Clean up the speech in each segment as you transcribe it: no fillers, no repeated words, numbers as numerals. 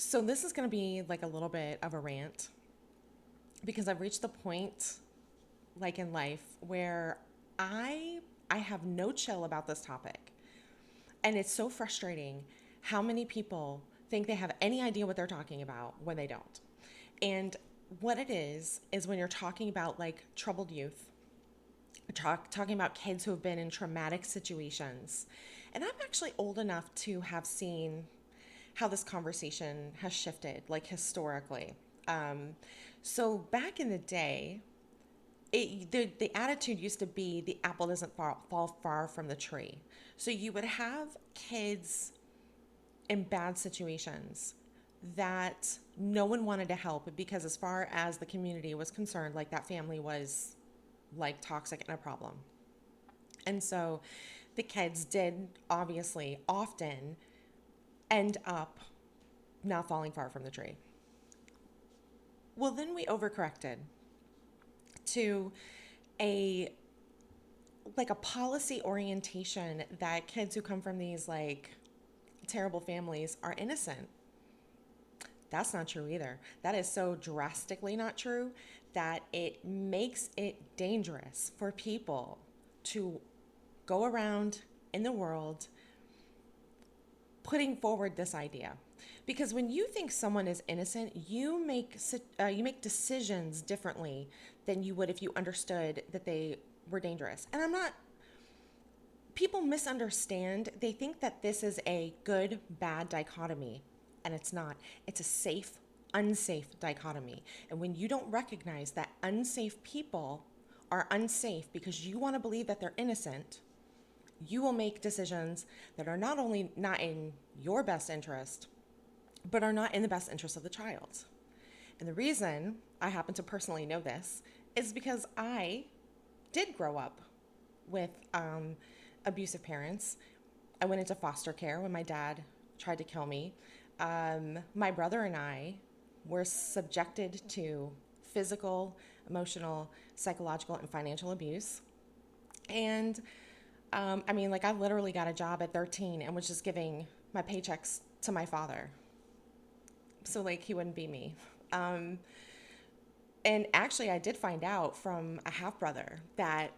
So this is going to be like a little bit of a rant because I've reached the point like in life where I have no chill about this topic. And it's so frustrating how many people think they have any idea what they're talking about when they don't. And what it is when you're talking about like troubled youth, talking about kids who have been in traumatic situations. And I'm actually old enough to have seen how this conversation has shifted, like historically. Um, so back in the day, the attitude used to be the apple doesn't fall far from the tree. So you would have kids in bad situations that no one wanted to help because as far as the community was concerned, like that family was like toxic and a problem. And so the kids did obviously often end up not falling far from the tree. Well, then we overcorrected to a like a policy orientation that kids who come from these like terrible families are innocent. That's not true either. That is so drastically not true that it makes it dangerous for people to go around in the world putting forward this idea. Because when you think someone is innocent, you make decisions differently than you would if you understood that they were dangerous. And I'm not people misunderstand. They think that this is a good bad dichotomy, and it's not. It's a safe unsafe dichotomy. And when you don't recognize that unsafe people are unsafe because you want to believe that they're innocent, you will make decisions that are not only not in your best interest, but are not in the best interest of the child. And the reason I happen to personally know this is because I did grow up with abusive parents. I went into foster care when my dad tried to kill me. My brother and I were subjected to physical, emotional, psychological, and financial abuse. And I mean, like, I literally got a job at 13 and was just giving my paychecks to my father. So, like, he wouldn't be me. Um, and actually, I did find out from a half brother that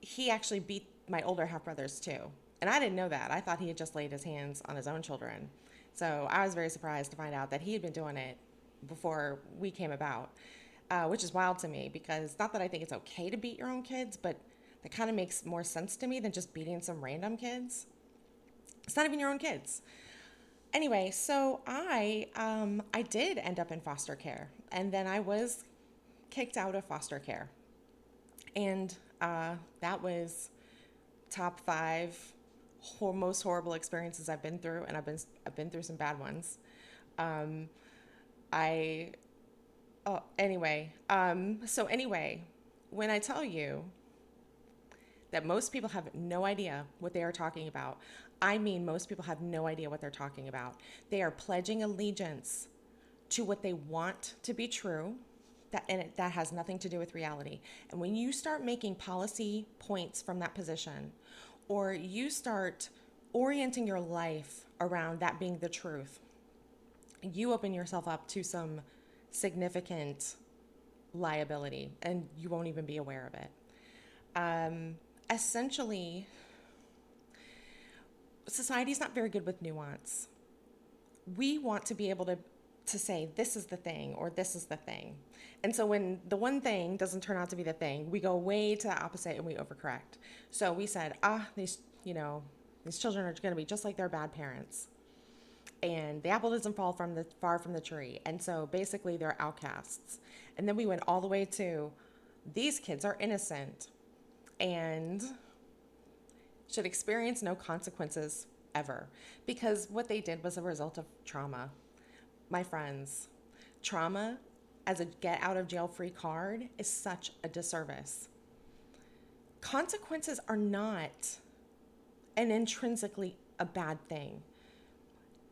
he actually beat my older half brothers too. And I didn't know that. I thought he had just laid his hands on his own children. So I was very surprised to find out that he had been doing it before we came about, which is wild to me because not that I think it's okay to beat your own kids, but that kind of makes more sense to me than just beating some random kids. It's not even your own kids. Anyway, so I did end up in foster care, and then I was kicked out of foster care, and that was top five most horrible experiences I've been through, and I've been through some bad ones. Um, I so anyway, when I tell you that most people have no idea what they are talking about, I mean most people have no idea what they're talking about. They are pledging allegiance to what they want to be true. That has nothing to do with reality. And when you start making policy points from that position, or you start orienting your life around that being the truth, you open yourself up to some significant liability and you won't even be aware of it. Um, Essentially, society is not very good with nuance. We want to be able to say this is the thing or this is the thing. And so when the one thing doesn't turn out to be the thing, we go way to the opposite and we overcorrect. So we said, these children are going to be just like their bad parents. And the apple doesn't fall from the far from the tree. And so basically they're outcasts. And then we went all the way to these kids are innocent and should experience no consequences ever because what they did was a result of trauma. My friends, trauma as a get out of jail free card is such a disservice. Consequences are not an intrinsically a bad thing.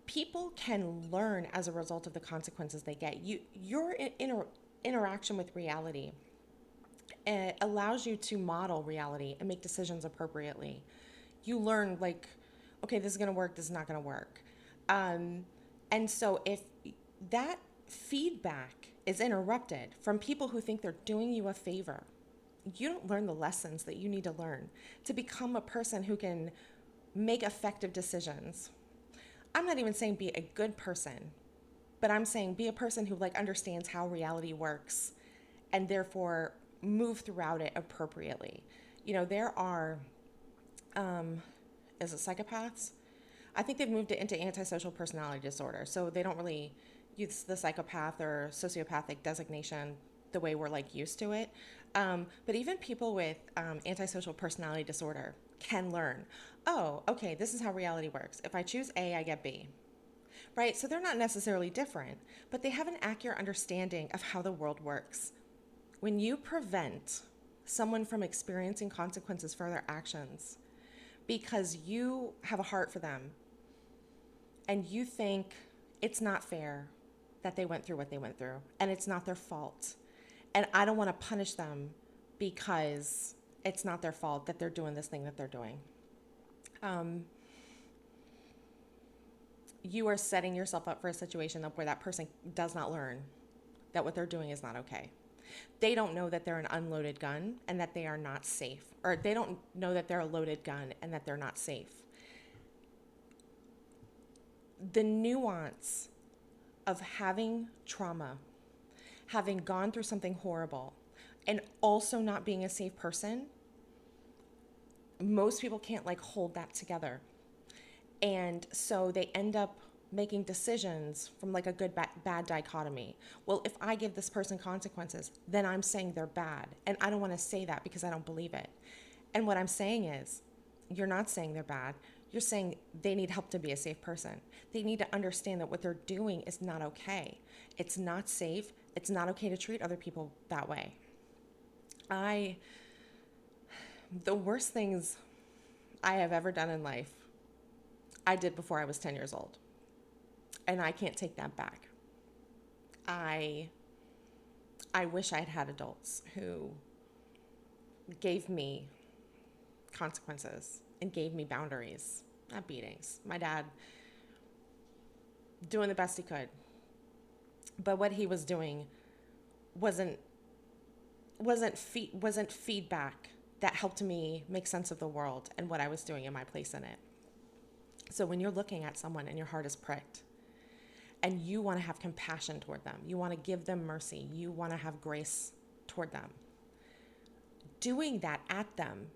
People can learn as a result of the consequences they get. Your interaction with reality allows you to model reality and make decisions appropriately. You learn like, okay, this is going to work, this is not going to work. Um, and so if that feedback is interrupted from people who think they're doing you a favor. You don't learn the lessons that you need to learn to become a person who can make effective decisions. I'm not even saying be a good person, but I'm saying be a person who like understands how reality works and therefore move throughout it appropriately. You know, there are is it psychopaths? I think they've moved it into antisocial personality disorder. So they don't really use the psychopath or sociopathic designation the way we're like used to it. But even people with antisocial personality disorder can learn, oh, okay, this is how reality works. If I choose A, I get B. Right? So they're not necessarily different, but they have an accurate understanding of how the world works. When you prevent someone from experiencing consequences for their actions because you have a heart for them and you think it's not fair that they went through what they went through and it's not their fault, and I don't want to punish them because it's not their fault that they're doing this thing that they're doing. You are setting yourself up for a situation where that person does not learn that what they're doing is not okay. They don't know that they're an unloaded gun and that they are not safe, or they don't know that they're a loaded gun and that they're not safe. The nuance of having trauma, having gone through something horrible, and also not being a safe person, most people can't like hold that together. And so they end up making decisions from like a good bad dichotomy. Well, if I give this person consequences, then I'm saying they're bad. And I don't want to say that because I don't believe it. And what I'm saying is, you're not saying they're bad. You're saying they need help to be a safe person. They need to understand that what they're doing is not okay. It's not safe. It's not okay to treat other people that way. The worst things I have ever done in life, I did before I was 10 years old. And I can't take that back. I wish I'd had adults who gave me consequences and gave me boundaries, not beatings. My dad doing the best he could. But what he was doing wasn't feedback that helped me make sense of the world and what I was doing and my place in it. So when you're looking at someone and your heart is pricked and you want to have compassion toward them, you want to give them mercy, you want to have grace toward them, doing that at them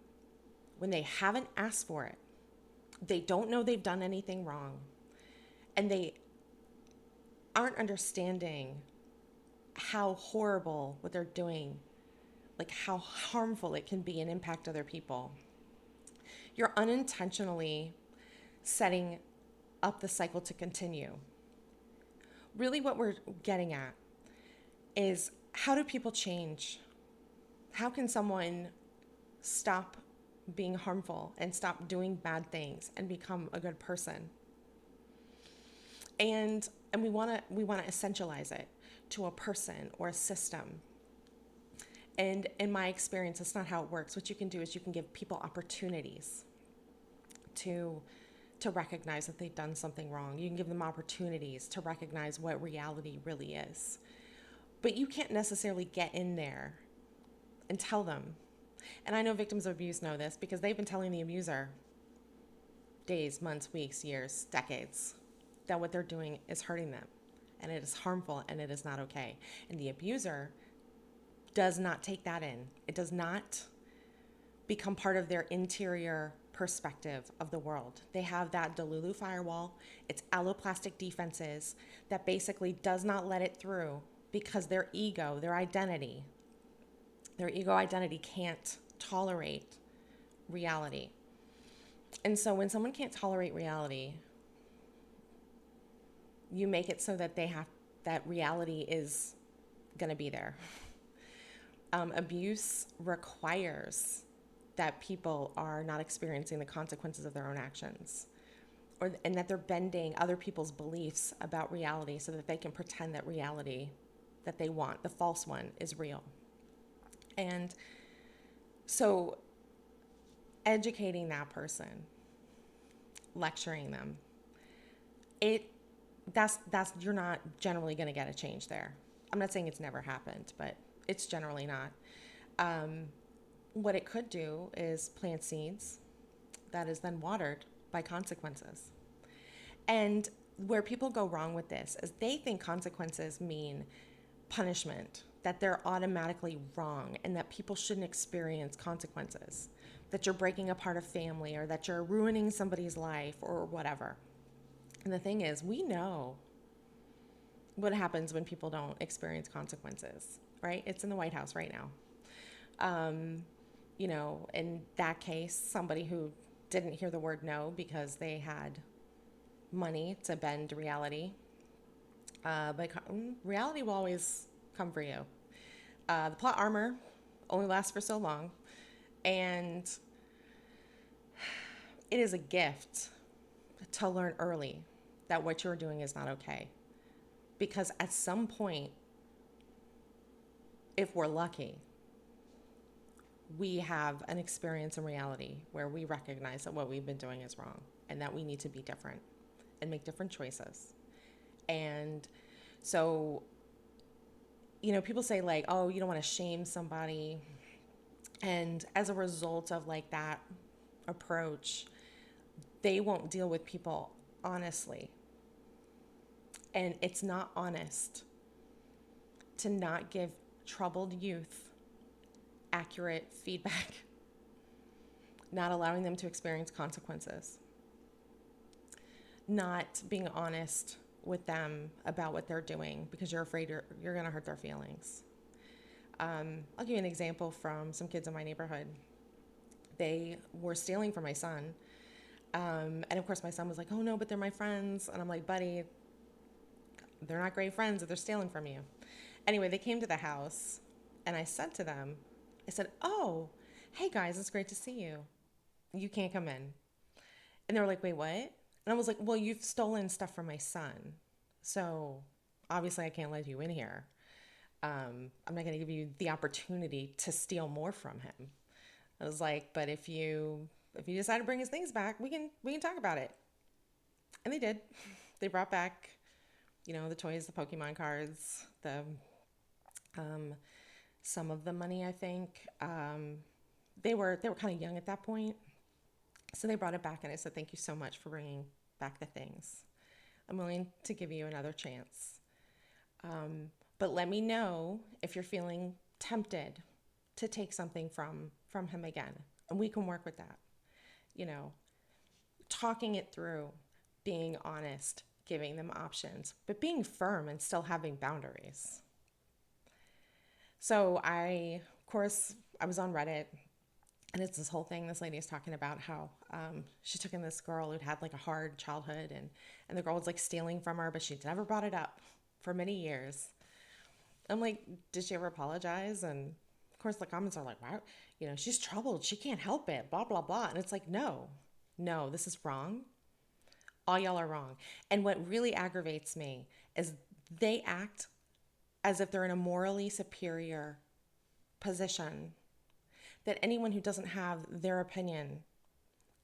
when they haven't asked for it, they don't know they've done anything wrong, and they aren't understanding how horrible what they're doing, like how harmful it can be and impact other people. You're unintentionally setting up the cycle to continue. Really what we're getting at is, how do people change? How can someone stop being harmful and stop doing bad things and become a good person? And we want to essentialize it to a person or a system. And in my experience, that's not how it works. What you can do is you can give people opportunities to recognize that they've done something wrong. You can give them opportunities to recognize what reality really is. But you can't necessarily get in there and tell them. And I know victims of abuse know this because they've been telling the abuser days, months, weeks, years, decades that what they're doing is hurting them and it is harmful and it is not okay. And the abuser does not take that in. It does not become part of their interior perspective of the world. They have that Delulu firewall. It's alloplastic defenses that basically does not let it through because their ego identity can't tolerate reality. And so when someone can't tolerate reality, you make it so that that reality is going to be there. Abuse requires that people are not experiencing the consequences of their own actions, and that they're bending other people's beliefs about reality so that they can pretend that reality that they want, the false one, is real. And so educating that person, lecturing them, it That's you're not generally going to get a change there. I'm not saying it's never happened, but it's generally not. Um, what it could do is plant seeds that is then watered by consequences. And where people go wrong with this is they think consequences mean punishment, that they're automatically wrong, and that people shouldn't experience consequences, that you're breaking apart a family or that you're ruining somebody's life or whatever. And the thing is, we know what happens when people don't experience consequences, right? It's in the White House right now. Um, in that case, somebody who didn't hear the word no because they had money to bend reality, but reality will always come for you. The plot armor only lasts for so long, and it is a gift to learn early that what you're doing is not okay. Because at some point, if we're lucky, we have an experience in reality where we recognize that what we've been doing is wrong and that we need to be different and make different choices. And so, people say, like, oh, you don't want to shame somebody. And as a result of like that approach, they won't deal with people honestly. And it's not honest to not give troubled youth accurate feedback, not allowing them to experience consequences, not being honest with them about what they're doing because you're afraid you're going to hurt their feelings. I'll give you an example from some kids in my neighborhood. They were stealing from my son. And of course, my son was like, oh no, but they're my friends. And I'm like, buddy, they're not great friends if they're stealing from you. Anyway, they came to the house and I said to them, I said, oh, hey guys, it's great to see you. You can't come in. And they were like, wait, what? And I was like, well, you've stolen stuff from my son. So obviously I can't let you in here. I'm not going to give you the opportunity to steal more from him. I was like, but if you decide to bring his things back, we can talk about it. And they did. They brought back, the toys, the Pokemon cards, the um, some of the money. I think they were kind of young at that point, so they brought it back, and I said, thank you so much for bringing back the things. I'm willing to give you another chance. But let me know if you're feeling tempted to take something from him again, and we can work with that. You know, talking it through, being honest, giving them options, but being firm and still having boundaries. So of course, I was on Reddit, and it's this whole thing. This lady is talking about how she took in this girl who'd had like a hard childhood, and the girl was like stealing from her, but she never brought it up for many years. I'm like, did she ever apologize? And of course, the comments are like, wow, she's troubled. She can't help it, blah, blah, blah. And it's like, no, no, this is wrong. All y'all are wrong. And what really aggravates me is they act as if they're in a morally superior position, that anyone who doesn't have their opinion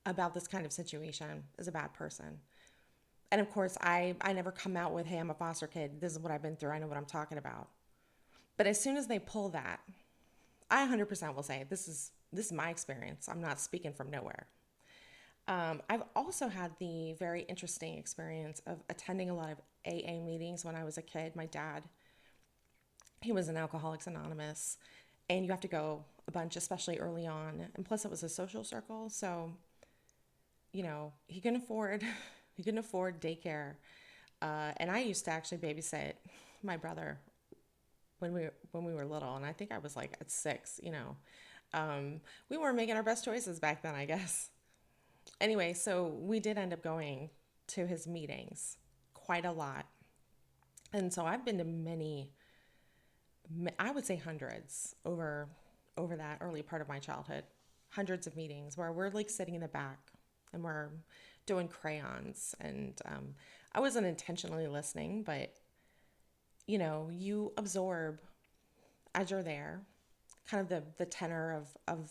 about this kind of situation is a bad person. And of course, I never come out with, hey, I'm a foster kid. This is what I've been through. I know what I'm talking about. But as soon as they pull that, I 100% will say, this is my experience. I'm not speaking from nowhere. I've also had the very interesting experience of attending a lot of AA meetings when I was a kid. My dad, he was in Alcoholics Anonymous, and you have to go a bunch, especially early on. And plus, it was a social circle, so he couldn't afford he couldn't afford daycare. And I used to actually babysit my brother when we were little, and I think I was like at 6. We weren't making our best choices back then, I guess. Anyway, so we did end up going to his meetings quite a lot. And so I've been to many, I would say hundreds over that early part of my childhood. Hundreds of meetings where we're like sitting in the back and we're doing crayons. And I wasn't intentionally listening, but you absorb as you're there kind of the tenor of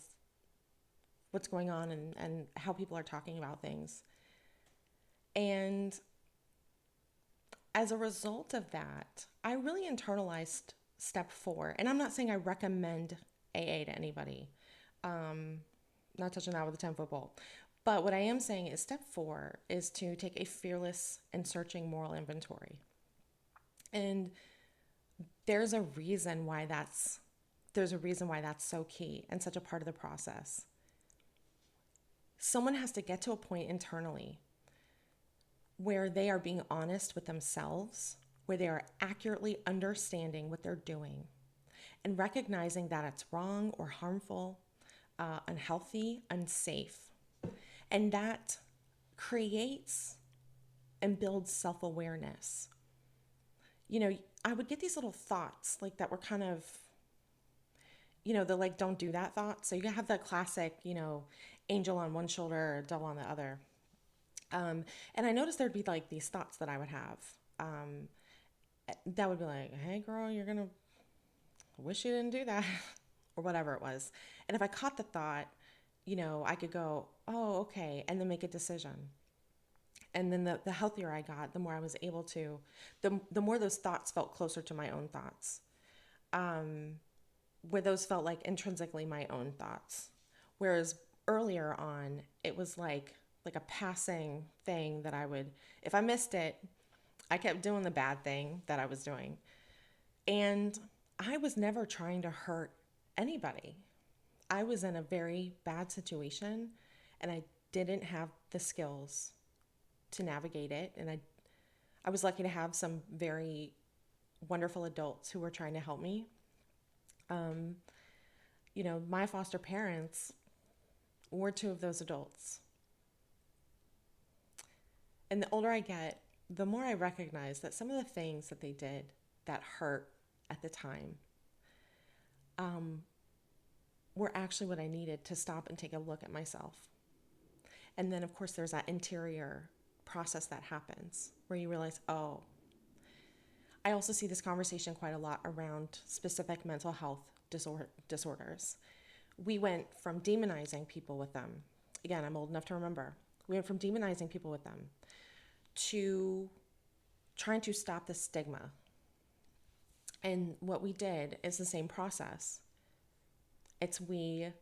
what's going on and how people are talking about things. And as a result of that, I really internalized step four. And I'm not saying I recommend AA to anybody, not touching that with a 10-foot pole. But what I am saying is step four is to take a fearless and searching moral inventory. And there's a reason why that's so key and such a part of the process. Someone has to get to a point internally where they are being honest with themselves, where they are accurately understanding what they're doing and recognizing that it's wrong or harmful, unhealthy, unsafe. And that creates and builds self awareness. You know, I would get these little thoughts like that were kind of, the like, don't do that thought. So you have the classic, angel on one shoulder, devil on the other. And I noticed there'd be like these thoughts that I would have. That would be like, hey, girl, you're going to wish you didn't do that, or whatever it was. And if I caught the thought, I could go, oh, okay, and then make a decision. And then the healthier I got, the more I was able to, the more those thoughts felt closer to my own thoughts, where those felt like intrinsically my own thoughts. Whereas earlier on, it was like a passing thing that I would, if I missed it, I kept doing the bad thing that I was doing. And I was never trying to hurt anybody. I was in a very bad situation and I didn't have the skills to navigate it. And I was lucky to have some very wonderful adults who were trying to help me. My foster parents were two of those adults. And the older I get, the more I recognize that some of the things that they did that hurt at the time were actually what I needed to stop and take a look at myself. And then, of course, there's that interior process that happens where you realize, oh, I also see this conversation quite a lot around specific mental health disorders. We went from demonizing people with them. Again, I'm old enough to remember. We went from demonizing people with them to trying to stop the stigma. And what we did is the same process. It's we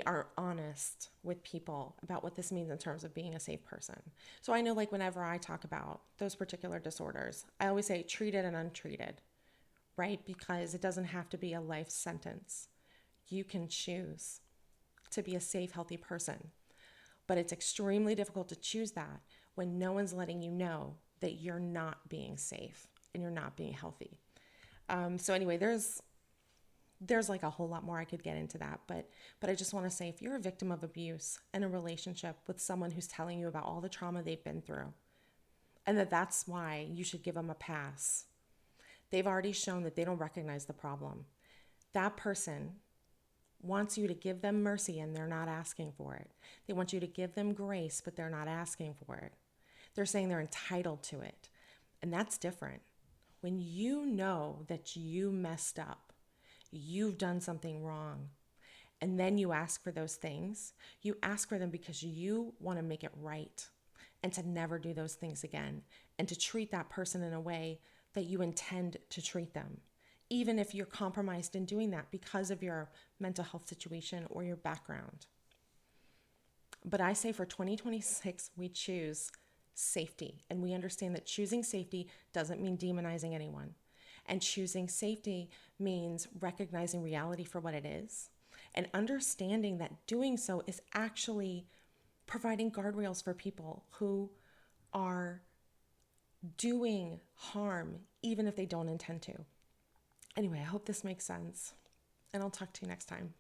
are honest with people about what this means in terms of being a safe person. So I know, like, whenever I talk about those particular disorders, I always say treated and untreated, right? Because it doesn't have to be a life sentence. You can choose to be a safe, healthy person. But it's extremely difficult to choose that when no one's letting you know that you're not being safe and you're not being healthy. So anyway, there's like a whole lot more I could get into that, but I just want to say, if you're a victim of abuse in a relationship with someone who's telling you about all the trauma they've been through, and that's why you should give them a pass. They've already shown that they don't recognize the problem. That person wants you to give them mercy and they're not asking for it. They want you to give them grace, but they're not asking for it. They're saying they're entitled to it. And that's different. When you know that you messed up, you've done something wrong, and then you ask for those things, you ask for them because you want to make it right and to never do those things again and to treat that person in a way that you intend to treat them, even if you're compromised in doing that because of your mental health situation or your background. But I say for 2026, we choose safety. And we understand that choosing safety doesn't mean demonizing anyone. And choosing safety means recognizing reality for what it is and understanding that doing so is actually providing guardrails for people who are doing harm, even if they don't intend to. Anyway, I hope this makes sense, and I'll talk to you next time.